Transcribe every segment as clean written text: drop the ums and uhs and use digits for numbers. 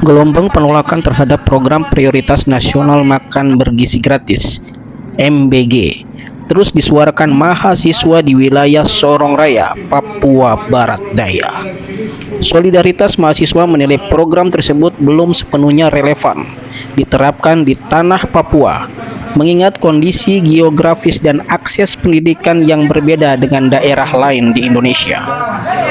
Gelombang penolakan terhadap program prioritas nasional makan bergizi gratis (MBG) terus disuarakan mahasiswa di wilayah Sorong Raya, Papua Barat Daya. Solidaritas mahasiswa menilai program tersebut belum sepenuhnya relevan diterapkan di tanah Papua, mengingat kondisi geografis dan akses pendidikan yang berbeda dengan daerah lain di Indonesia.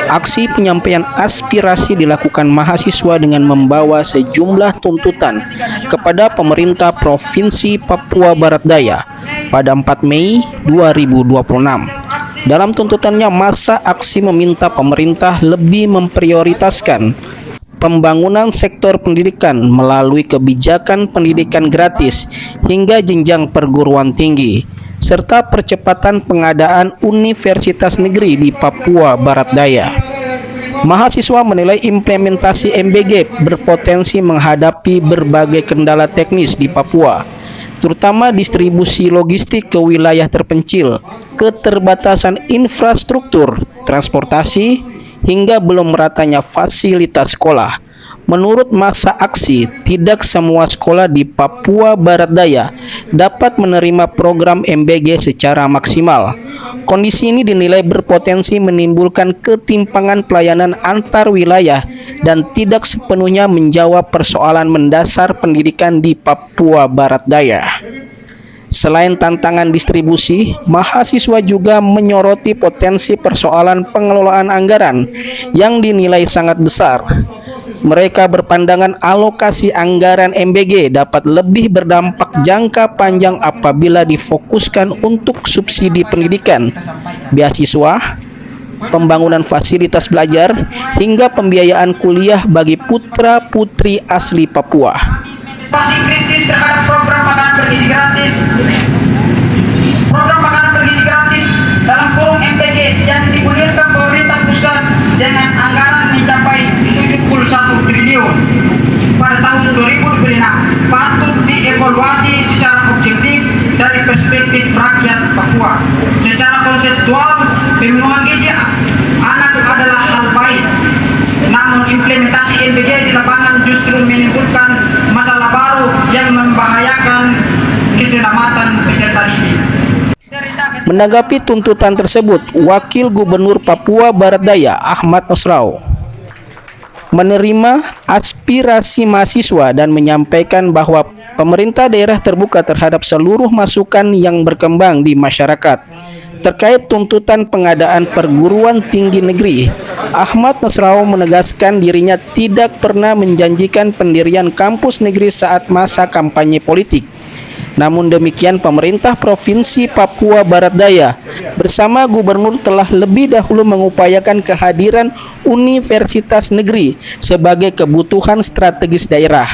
Aksi penyampaian aspirasi dilakukan mahasiswa dengan membawa sejumlah tuntutan kepada pemerintah Provinsi Papua Barat Daya pada 4 Mei 2026. Dalam tuntutannya, massa aksi meminta pemerintah lebih memprioritaskan pembangunan sektor pendidikan melalui kebijakan pendidikan gratis hingga jenjang perguruan tinggi, serta percepatan pengadaan universitas negeri di Papua Barat Daya. Mahasiswa menilai implementasi MBG berpotensi menghadapi berbagai kendala teknis di Papua, terutama distribusi logistik ke wilayah terpencil, keterbatasan infrastruktur, transportasi, hingga belum meratanya fasilitas sekolah. Menurut massa aksi, tidak semua sekolah di Papua Barat Daya dapat menerima program MBG secara maksimal. Kondisi ini dinilai berpotensi menimbulkan ketimpangan pelayanan antar wilayah dan tidak sepenuhnya menjawab persoalan mendasar pendidikan di Papua Barat Daya. Selain tantangan distribusi, mahasiswa juga menyoroti potensi persoalan pengelolaan anggaran yang dinilai sangat besar. Mereka berpandangan alokasi anggaran MBG dapat lebih berdampak jangka panjang apabila difokuskan untuk subsidi pendidikan, beasiswa, pembangunan fasilitas belajar, hingga pembiayaan kuliah bagi putra-putri asli Papua. Masih kritis terhadap program makanan bergizi gratis. Program makanan bergizi gratis dalam kurung MBG yang digulirkan pemerintah pusat dengan anggaran mencapai 71 triliun pada tahun 2026 patut dievaluasi secara objektif dari perspektif rakyat Papua. Secara konseptual, pemenuhan gizi anak adalah hal baik, namun implementasi MBG di lapangan justru menimbulkan masalah baru yang membahayakan keselamatan peserta didik. Menanggapi tuntutan tersebut, Wakil Gubernur Papua Barat Daya Ahmad Nosrau menerima aspirasi mahasiswa dan menyampaikan bahwa pemerintah daerah terbuka terhadap seluruh masukan yang berkembang di masyarakat. Terkait tuntutan pengadaan perguruan tinggi negeri, Ahmad Nosrau menegaskan dirinya tidak pernah menjanjikan pendirian kampus negeri saat masa kampanye politik. Namun demikian, pemerintah Provinsi Papua Barat Daya bersama gubernur telah lebih dahulu mengupayakan kehadiran universitas negeri sebagai kebutuhan strategis daerah.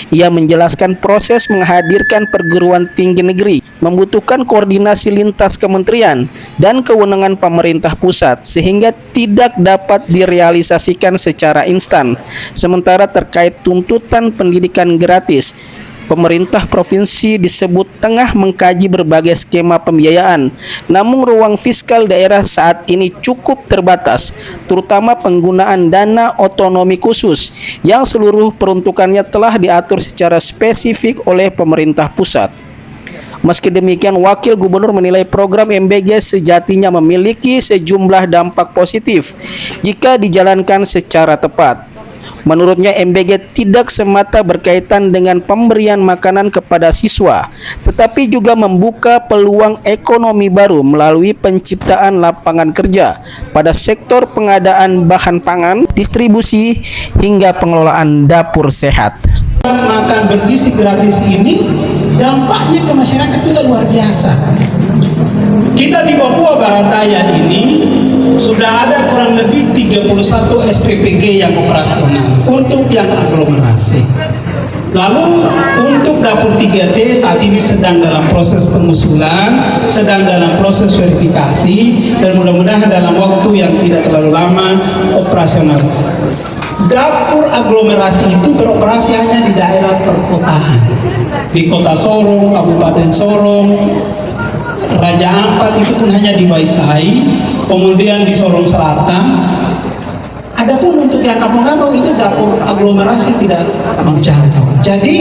Ia menjelaskan proses menghadirkan perguruan tinggi negeri membutuhkan koordinasi lintas kementerian dan kewenangan pemerintah pusat sehingga tidak dapat direalisasikan secara instan. Sementara terkait tuntutan pendidikan gratis, pemerintah provinsi disebut tengah mengkaji berbagai skema pembiayaan, namun ruang fiskal daerah saat ini cukup terbatas, terutama penggunaan dana otonomi khusus yang seluruh peruntukannya telah diatur secara spesifik oleh pemerintah pusat. Meski demikian, Wakil Gubernur menilai program MBG sejatinya memiliki sejumlah dampak positif jika dijalankan secara tepat. Menurutnya, MBG tidak semata berkaitan dengan pemberian makanan kepada siswa, tetapi juga membuka peluang ekonomi baru melalui penciptaan lapangan kerja pada sektor pengadaan bahan pangan, distribusi, hingga pengelolaan dapur sehat. Makan bergizi gratis ini dampaknya ke masyarakat juga luar biasa. Kita di Papua Barat Daya ini sudah ada kurang lebih 31 SPPG yang operasional untuk yang aglomerasi. Lalu untuk dapur 3T saat ini sedang dalam proses pengusulan, sedang dalam proses verifikasi, dan mudah-mudahan dalam waktu yang tidak terlalu lama operasional. Dapur aglomerasi itu beroperasi hanya di daerah perkotaan, di Kota Sorong, Kabupaten Sorong, Raja Ampat itu pun hanya di Waisai, kemudian di Sorong Selatan Adapun untuk yang kampung-kampung itu dapur aglomerasi tidak menjangkau. Jadi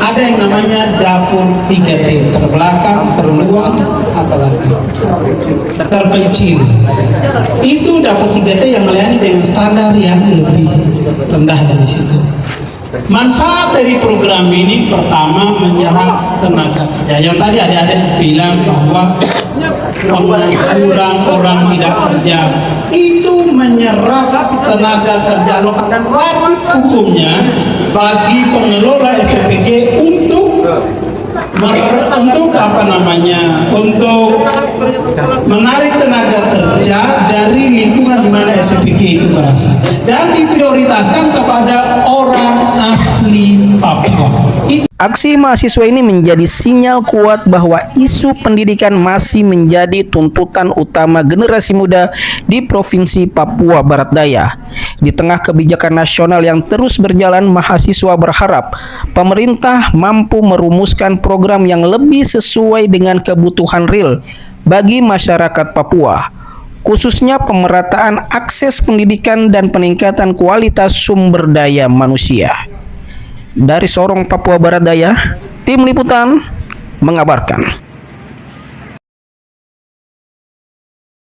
ada yang namanya dapur 3T, terbelakang, terluar, apalagi terpencil. Itu dapur 3T yang melayani dengan standar yang lebih rendah dari situ. Manfaat dari program ini pertama menyerap tenaga kerja. Yang tadi adik-adik bilang bahwa pengangguran orang tidak kerja itu menyerap tenaga kerja lokal dan wajib hukumnya bagi pengelola SPG untuk untuk menarik tenaga kerja dari lingkungan di mana SPG itu berasal dan diprioritaskan kepada orang asli Papua. Aksi mahasiswa ini menjadi sinyal kuat bahwa isu pendidikan masih menjadi tuntutan utama generasi muda di Provinsi Papua Barat Daya. Di tengah kebijakan nasional yang terus berjalan, mahasiswa berharap pemerintah mampu merumuskan program yang lebih sesuai dengan kebutuhan real bagi masyarakat Papua, khususnya pemerataan akses pendidikan dan peningkatan kualitas sumber daya manusia. Dari Sorong, Papua Barat Daya, tim liputan mengabarkan.